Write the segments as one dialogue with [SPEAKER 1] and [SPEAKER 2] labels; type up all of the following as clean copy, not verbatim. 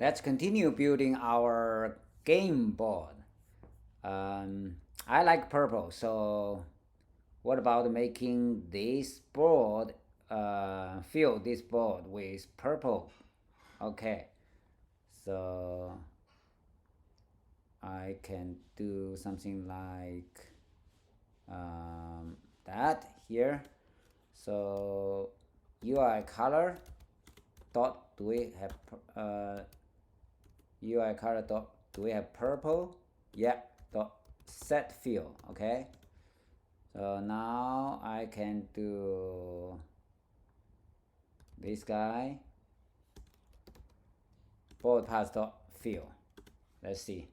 [SPEAKER 1] Let's continue building our game board. I like purple, so what about making this board, fill this board with purple? Okay, so I can do something like that here. So UI color dot, do we have UI color dot, do we have purple? Yeah, dot set fill. Okay, so now I can do this guy, board path dot fill. Let's see.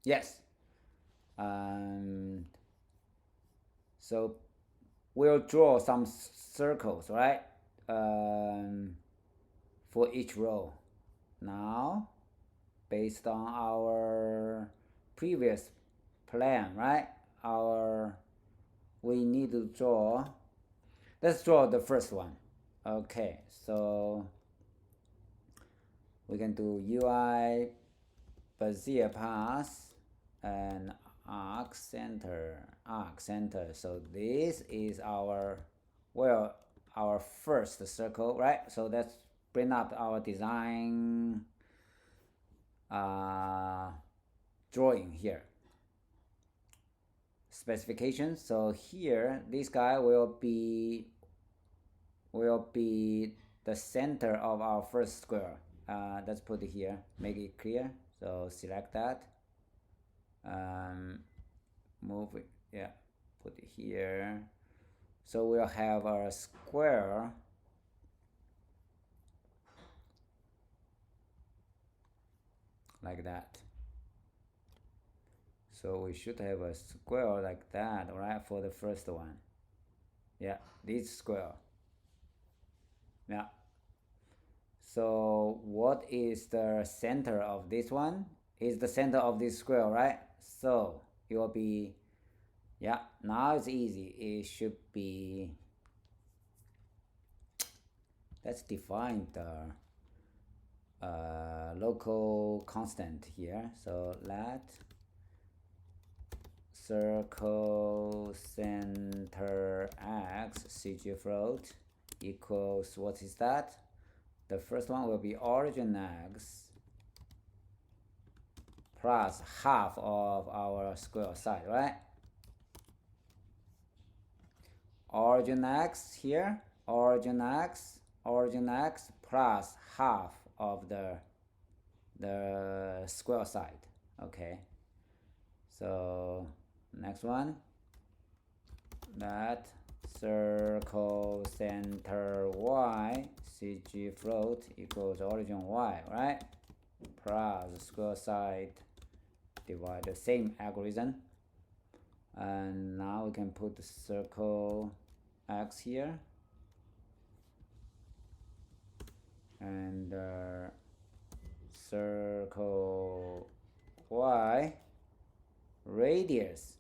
[SPEAKER 1] Yes. So we'll draw some circles, right? For each row. Now, based on our previous plan, right? We need to draw. Let's draw the first one. Okay, so we can do UI Bezier path and arc center. So this is our first circle, right? So let's bring up our design drawing here. Specification. So here, this guy will be the center of our first square. Let's put it here, make it clear. So select that, move it, yeah, put it here. So we'll have our square like that. So we should have a square like that, right, for the first one. Yeah, this square. Yeah. So what is the center of this one? Is the center of this square, right? So it will be, yeah, now it's easy. It should be, let's define the local constant here. So let circle center x CG float equals, what is that? The first one will be origin x plus half of our square side, right? Origin x here, origin x plus half of the square side. Okay, so next one, that circle center y CG float equals origin y, right? Plus square side divide, the same algorithm. And now we can put the circle x here and circle y radius.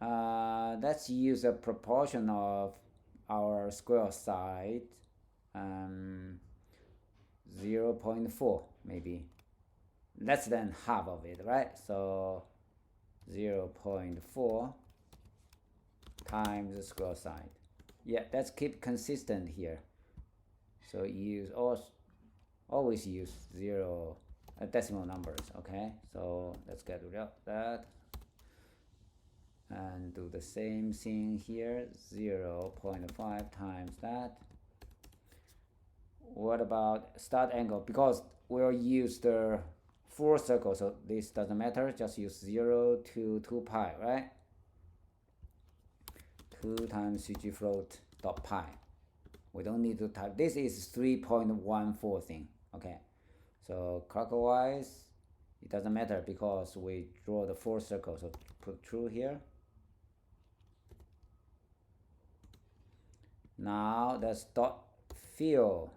[SPEAKER 1] Let's use a proportion of our square side, 0.4, maybe less than half of it, right? So 0.4 times the square side. Yeah, let's keep consistent here. So always use decimal numbers. Okay, so let's get rid of that and do the same thing here, 0.5 times that. What about start angle? Because we'll use the full circle, so this doesn't matter, just use 0 to 2 pi, right? 2 times CG float dot pi. We don't need to type. This is 3.14 thing. Okay, so clockwise, it doesn't matter because we draw the full circle. So put true here. Now that's dot fill.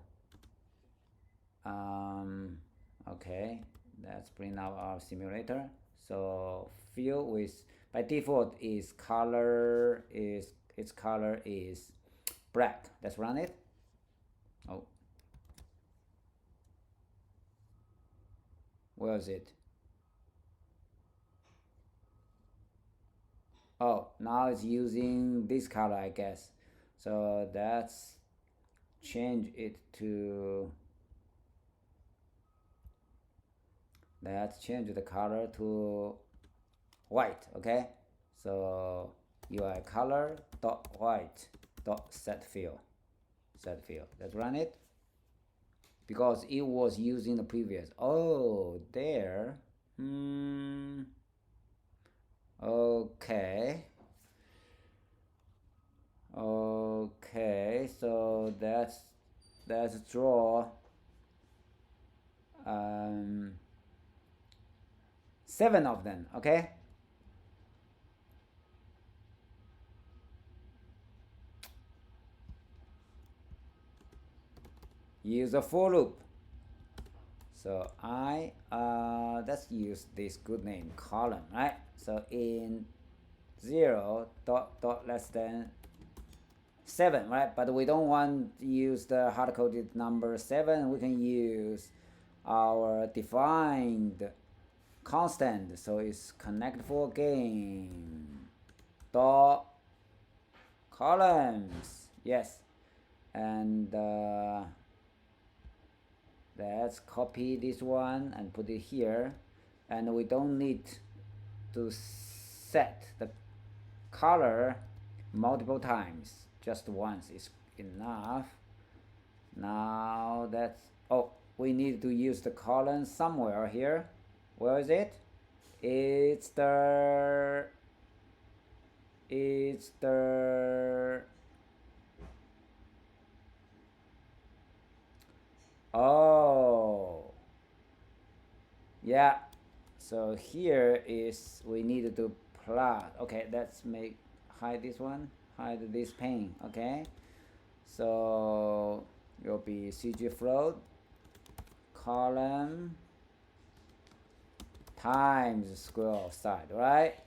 [SPEAKER 1] Okay, let's bring up our simulator. So fill with, by default is its color is black. Let's run it. Oh, where is it? Oh, now it's using this color, I guess. So that's change it to, let's change the color to white. Okay, so UI color dot white dot set fill. Let's run it, because it was using the previous. Oh, there. Okay. Okay, so let's draw 7 of them. Okay, use a for loop. So let's use this good name column, right? So in 0 dot less than 7, right? But we don't want to use the hard-coded number 7. We can use our defined constant. So it's Connect4 game dot columns. Yes, and let's copy this one and put it here. And we don't need to set the color multiple times, just once is enough. Now that's, oh, we need to use the column somewhere here. Where is it? It's the oh, yeah. So here is, we need to plot. Okay, let's hide this one, hide this pane. Okay, so it will be CG float column times square of side, right?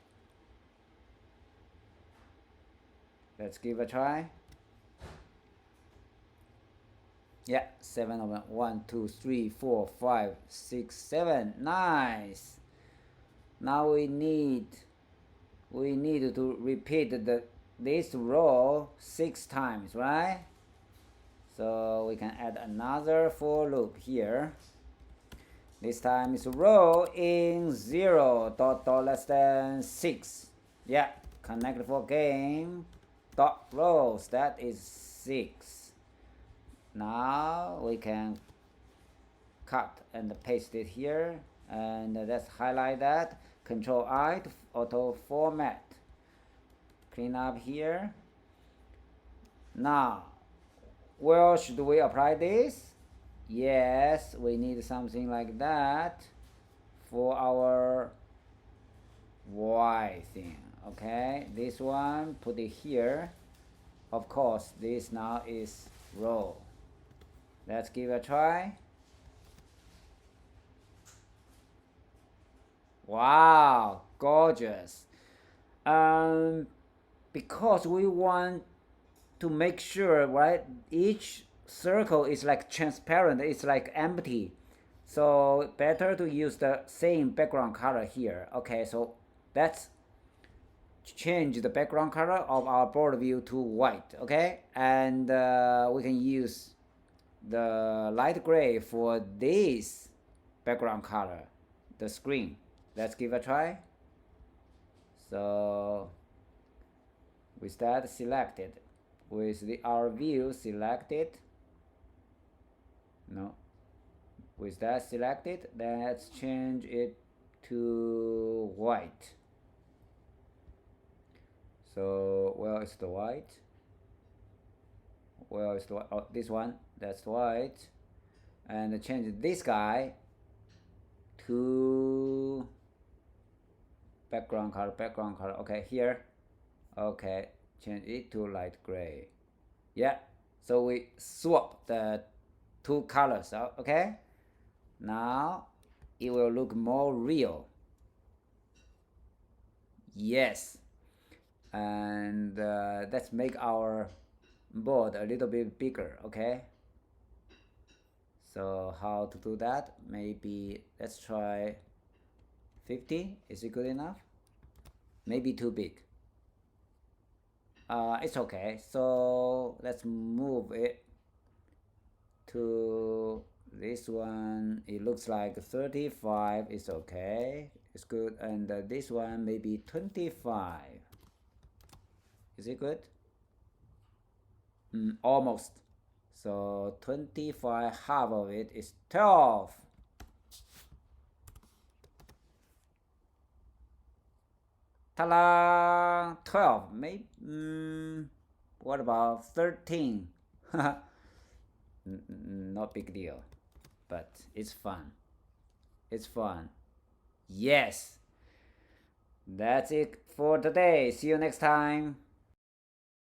[SPEAKER 1] Let's give a try. Yeah, 7 of them. 1, 2, 3, 4, 5, 6, 7. Nice. Now we need to repeat this row 6 times, right? So we can add another for loop here. This time is row in 0 dot less than 6. Yeah, Connect4 game dot rows, that is 6. Now we can cut and paste it here, and let's highlight that. Control I to auto format. Clean up here. Now, where should we apply this? Yes, we need something like that for our Y thing. Okay, this one, put it here. Of course, this now is row. Let's give it a try. Wow, gorgeous. Because we want to make sure, right, each circle is like transparent, it's like empty, so better to use the same background color here. Okay, so let's change the background color of our board view to white. Okay, and we can use the light gray for this background color, the screen. Let's give a try. So with that selected, with our view selected, no, with that selected, let's change it to white. So where is the white? Where is the white? Oh, this one, that's white. And change this guy to background color. Okay, here. Okay, change it to light gray. Yeah, so we swap the 2 colors out. Okay, now it will look more real. Yes, and let's make our board a little bit bigger. Okay, So how to do that? Maybe let's try 50. Is it good enough? Maybe too big. It's okay. So let's move it to this one. It looks like 35 is okay. It's good. And this one maybe 25. Is it good? Almost. So 25, half of it is 12. Ta-da! 12. Maybe. What about 13? Not big deal, but it's fun. It's fun. Yes. That's it for today. See you next time.